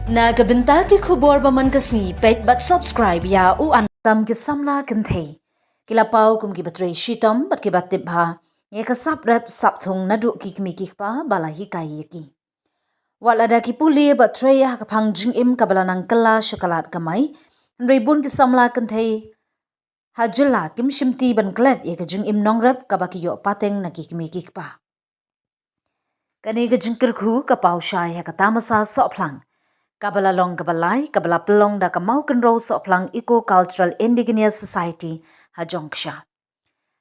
Nagabenta ki khubor baman kasni pet but subscribe ya u an tam ki samla kan thei kila pau kum ki batre shitom bat ki batte bha ye ka sap rep sap thung nadu ki kmi ki pa bala hi kai ki wala da ki puli batre ya ka phang jing im ka bala nang kala shakalat kamai rei bun ki samla kan thei hajila kim shimti ban klet ye ka jing im nong rep ka ba ki yo pateng na ki kmi ki pa kani ka jingkir khu ka pau shai ya ka tamasa so phlang Kabala long kabalai, kabala pelong da kamau kenro soplang Eco Cultural Indigenous Society hajongksha.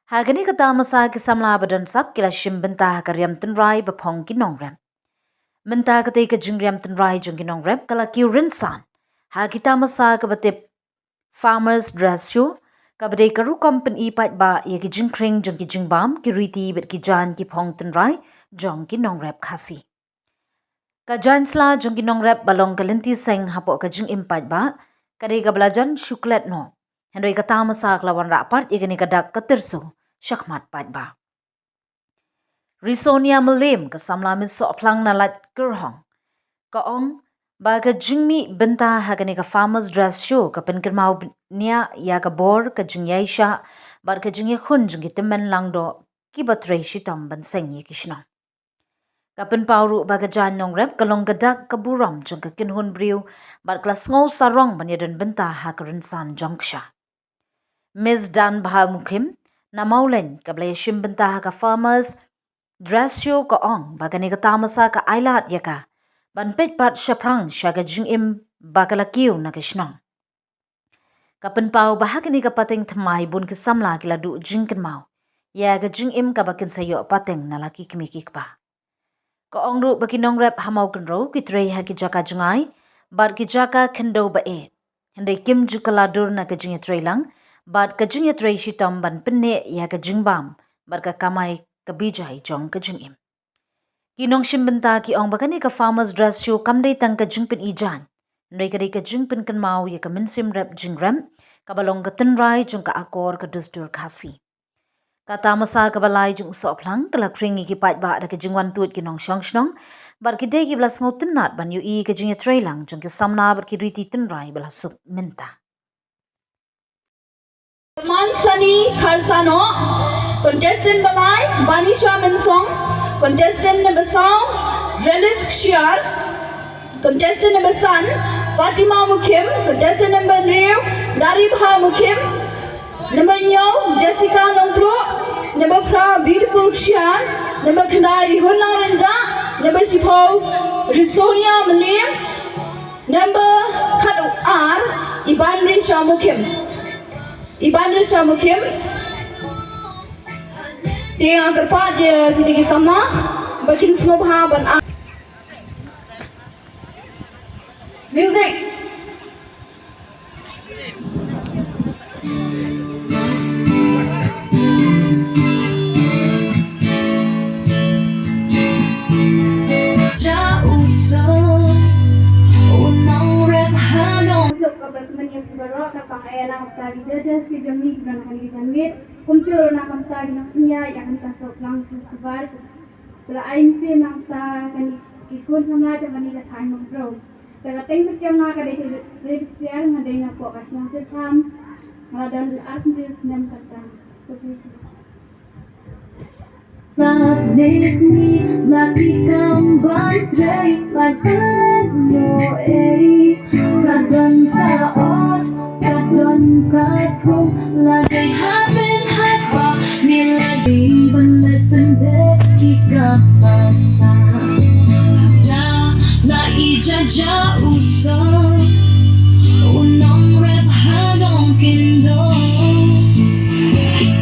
Hagani kata masa kisamla badan sap kila shim benta karyam tenrai bapong kinongrem. Benta kate ka jingriam tenrai jong kinongrem kala kiu rinsan. Hagita masa kabatip farmers dress show kabade karu company pat ba ye ki jingkring jong ki jingbam ki riti bet ki jan ki pong tenrai jong kinongrem khasi. Ka jansla jong kinong rep balong kalinti seng hapo ka jing impat ba kade ka belajan syuklet no hendoi ka tamasa klawan rapat igani kadak katirso syakmat pat ba Risonia melim ka samla min so plang na lat kerhong ka ong ba ka jingmi benta hagani ka farmers dress show ka pen mau nia ya ka bor ka jing yaisha bar ka jing khun jing temen langdo ki batre shitam ban seng ye kishna Kapen pauru baga jan nong rep kalong gadak kaburam jong ka kinhun briu bar klas ngau sarong banyadan benta hakarin san jongsha. Ms. Dan Baha Mukim na maulen kablay shim benta ka farmers dress show ka ong baga ni katamasa ka ailat yaka ban pet pat shaprang syaga jing im bakalakiw na kishnong. Kapen pau bahag ni kapating thamay bun kisamla kila du jing kenmau ya ga jing im kabakin sayo pateng na laki kimikik pa. Ka ongru baki nong rep hamau kenro ki trei ha ki jaka jangai bar ki jaka kendo ba e hende kim jukala dur na ka jingya trei lang bar ka jingya trei shitam ban penne ya ka jingbam bar ka kamai ka bijai jong ka jingim ki nong shimbenta ki ong bakani ka farmers dress show kamdei tang ka jingpin ijan ndoi ka ka jingpin kan mau ya ka minsim rep jingrem ka balong ka tenrai jong ka akor ka dustur khasi Kata masa kabalai jung soplang kala kringi ki pat ba da ka jingwan tuat ki nong shong shnong bar ki degi blas ngau tenat ban yu i ka jingya trailang jung ki samna bar ki riti tenrai bala sup minta. Mansani Kharsano, contestant balai Banisha Minsong, contestant number song Relis Kshiar, contestant number son Fatima Mukim, contestant number Riu Garibha Mukim, number Nyo Jessica Nongpro, number Pra Beautiful Kshiar, number Kandari Hunla Ranja, number Sipo Risonia Malim, number Kadu R Ibanri Shamukim. Iban Risha Mukim dia kerpat je kita sama bikin semua bahan music tadi judges ki jami bukan kali jangit kumcur nak kamta nak punya yang kita soplang sebar bela aing sim nak ta kan ikun sama aja mani ka thai mong bro ta teng macam nak ada red share ngadai nak kok kasih nasi tham ngadan art news nem kata Love this me, laki kambang tray, like no eri, kadang taot, kadang kathong, lagi habin hakwa, nilagi bandet bandet kita masa, na ijaja uso, unong rep hanong kindo,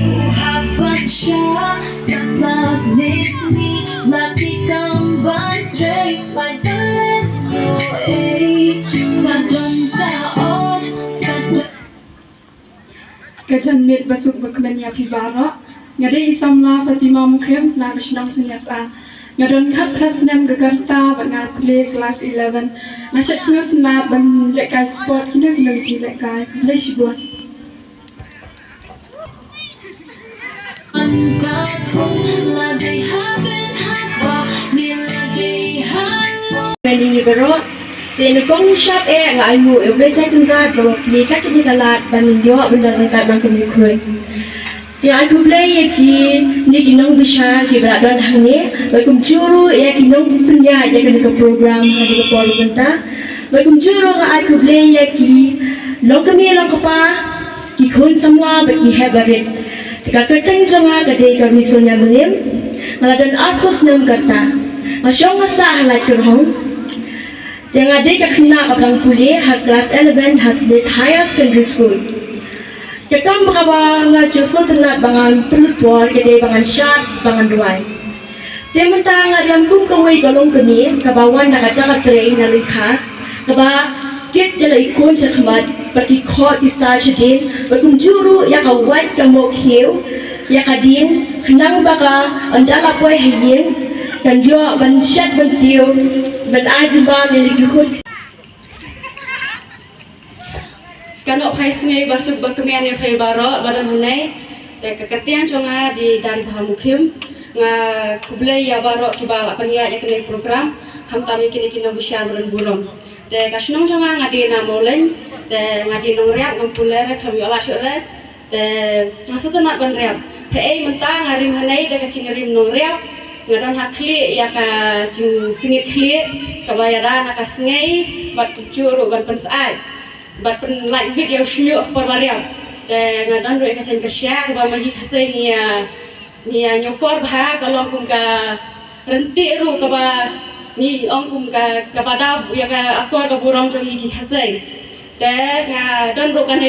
uhapan siya. Love needs me, laki kambang tray, like the little eri, kadang taon, kadang. Kajan mit basuk berkemenya pibara, ngade isamla Fatima Mukim na bishnang senyasa. Ngadon kat presnem gagarta bangar play class 11. Nasyak sungut na ban lekai sport kina kina ji lekai lesh buat. Ini baru Then kong shop ngai mu boleh cek tengah jawab ni kat ni kalat baninjo benda dekat bang kami kuat. Dia aku boleh yakin ni kinong bisa kita dan hanya berkum curu ya kinong punya ya kena ke program ada ke polu benda berkum curu aku boleh yakin lo kami lo kapa ikon semua bagi hebarit. Jika kerteng jangan kadai kami sonya mulim ngaladan arkus nam kata masyong ngasah halai kerhong. Yang ada kena orang kuliah hak kelas 11 Hasbit Higher Secondary School. Jekam berkawa ngajus ternak bangan pelut bol kedai bangan syat bangan duai. Dia mentang ngadiam kum kawai galong keni kabawan nak ajak train nalikha kaba kit jala ikon sekhamat pergi khot istar chedin berkum juru ya kawat kamok hiu ya kadin kenang baka andala poi hayin kan jo ban syat ban tiu ban ajba milik ikut kanok phai sngai basuk bakmian ya phai baro badan hunai te keketian conga di dari bahamukim nga kuble ya baro kibal apania ya kene program kham tami kini kino busyar bulan burom te kasnong conga ngadi na molen te ngadi nong riak ngam pulere kham yola syure te masuk nak ban riak te ei mentang ngarim hanai de kacingrim nong riak ngadon hakli ya ka jing singit kli kabayara nak sngai bat curu ban pensai bat pen like video shio por variam te ngadon ro ka cing kesya ka maji khasai ni nyokor bha kalong kum ka renti ru ka ba ni ong kum ka bada ya ka akor ka burong jong ki khasai te ngadon ro kan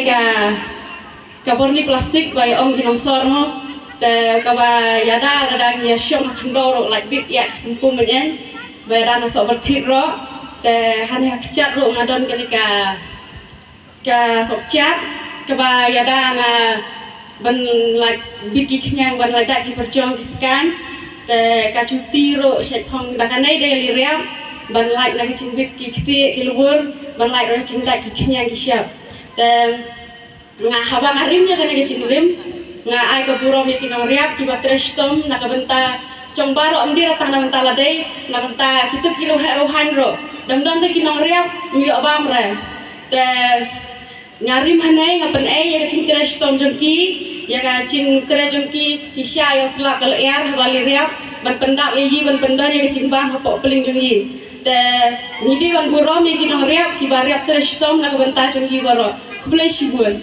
ka borni plastik bai ong ginong sormo te kaba yada radang ya syong khandoro like big ya sempum men badan so berthit ro te hani hakchat ro ngadon ka sok chat kaba yada na ban like big knyang ban like ki perjong kiskan te ka cuti ro set phong dakanai daily riam ban like na kicing big ki kti ki luhur ban like ro cing dak ki knyang ki syap te nga haba ngarim ya kana kicing rim nga ai ka puro mi kinong riap ki batrestom nakabenta congbaro amdi ratah na mentala dei na benta kitu kilo herohan ro damdan de kinong riap mi obam re te ngarim hanai ngapen ai ya cing trestom jongki ya ga cing tre jongki hisya yo slak kal air bali riap ban pendak yi ban pendar ya cing bang pok peling jongki te ngidi ban puro mi kinong riap ki bariap trestom nakabenta jongki baro kulai sibun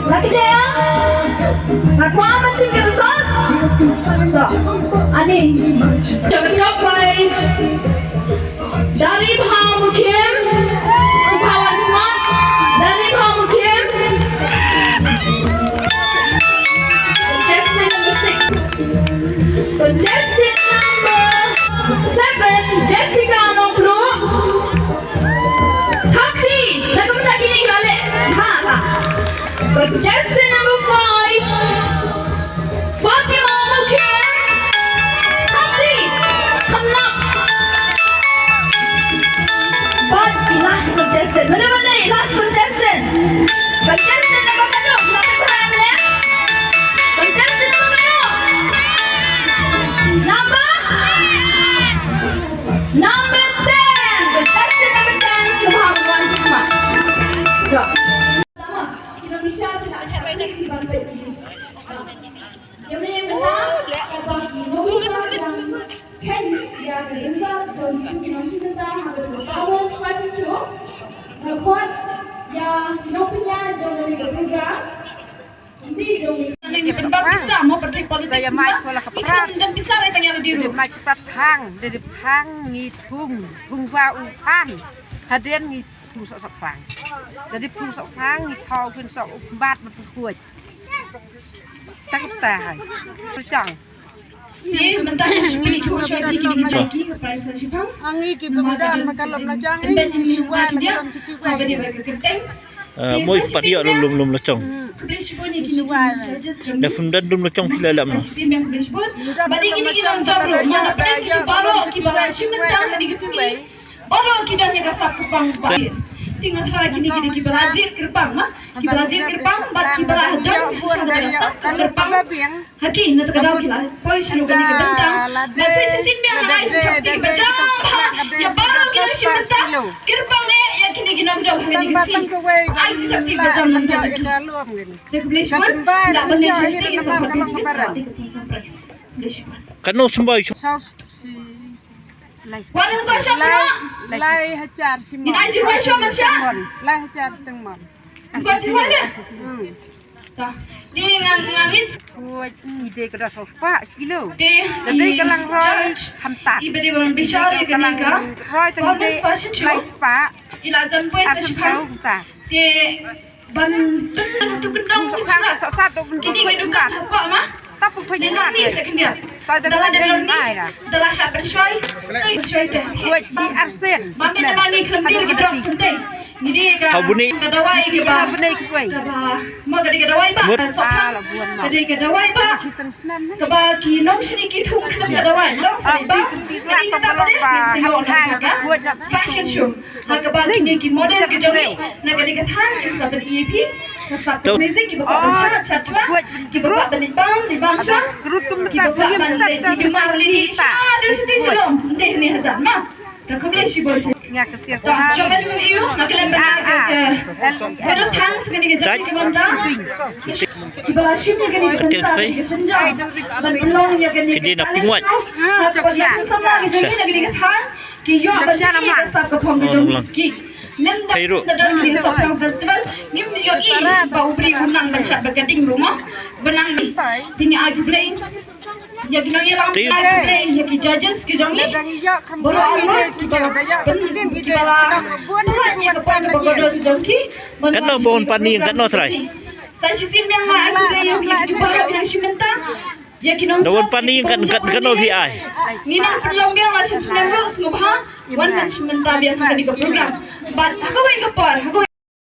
Lagi dia, aku amat tinggal sah. Ani, tercapai dari Bahamukim, Subhawan Jumat dari Bahamukim. Contestant number 6, contestant number 7, Jessica Noplu. Hakri, nak minta kini kali. Contestant number 5, Fatima Mukim. Hakri, come up. But the last contestant, mana last contestant? Contestant number berapa? Berapa orang ni? Contestant number berapa? Number 10. Contestant number 10, Subhanallah Jumat. Go. Indonesia tidak ada prediksi banget ini. Yang menang bagi Indonesia yang kan ya kerja jadi Indonesia tentang ada power macam tu. Ngakot ya Indonesia jadi program. Nanti jadi bisa mau pergi politik. Daya mai pola kapra. Dan bisa tanya di Dari mai patang, dari tang ngitung, tungwa upan. Hadian ngitung sok pang. Dari pung sok pang ngitau pun sok bat berkuat. Tak tahan. Percang. Ye, mentah ni tu shot ni kini lagi ke price sipang. Angi ki pemudan makalom na jang ni suwa makalom ciki wa. Dia berkerteng. Moi padia lum lacong. Da fundan dum lacong pila lam no. Badi kini kita jawab mana pada kita baru kita baru siapa di kita. Baru kita ni kasap kepang baik. Tinggal hari kini kita kibelajit kerpang mah. Kibelajit kerpang, bat kibelajat sudah kasap kerpang. Haki nanti kadang kita poi selalu kini kebentang. Nanti sitin biang hari seperti bejam. Ya baru kita siapa kerpang ni yang kini kita jauh hari ni kesini. Ay seperti bejam nanti. Dia beli semua. Tak beli semua. Kano sembah isu. Walau kau siapa? Lai hajar si mon. Ini aja macam macam. Lai hajar seteng mon. Kau cuma ada. Tah, di ngangit. Kuat ni dia kena sospa sekilo. Di. Jadi kalang roy hamtat. Ibu-ibu besar yang kalang kena. roy tengah dia lai spa. Ilajan pun Asam tahu kita. Di ban tu kendang Sospa sosat tu pun. Kini kita kan kok mah? Tapi pun Dengan ni sekendia. Dalam dalam ni, dalam siapa bersyai? Bersyai tu. Kuat si arsen. Mami dalam ni kelentir kita orang sentai. Jadi Kau bunyi. kadawai kita. Apa benda kuat? Mau tadi kadawai ba? Ah, buan mau. Tadi kadawai ba? Si tem senam. Kaba kinong sini kita kita kadawai. Long Ah, ba? di selat tu belum ba. Hai, kuat nak Fashion show. Kaba kini ki model ki jomni. Nak kini katahan sahabat EP. Sahabat music ki bapak bersyarat catwa. Ki bapak benibang di bangsa. Kerut tu Ki tak bapak punya bandai mesti di gemar lini. Aduh sedih shalom. Ndeh ni hajar mah. Tak kau boleh si boleh. Nyak ketir Tak, coba dulu you. Nak kena Terus thanks kini ke jadi manda. Ki balashim ni kini ke senja. Ki senja. Belong ya kini. Kini nak pinguat. Cepat sama ki jadi nak kini ke thang. Ki yo apa sih ke sab ke pom ke jom. Ki lem dah dalam ni sokong festival. Ni yo i bau beri unang bancak bergading rumah. Benang ni. Tinggi agi play. Ya kena ya lang play. Ya ki judges ki jom ni. dan iya kamu video si jauh dah kemudian video sedang buat Kano bon pani kano try. Saya sisim yang mana aku yang cuba yang simenta. Ya kinong. Dawan pani kano VI. Ni nak perlu biang lah sisim yang ngubah. Wan man simenta biasa di program. But aku yang kepar, aku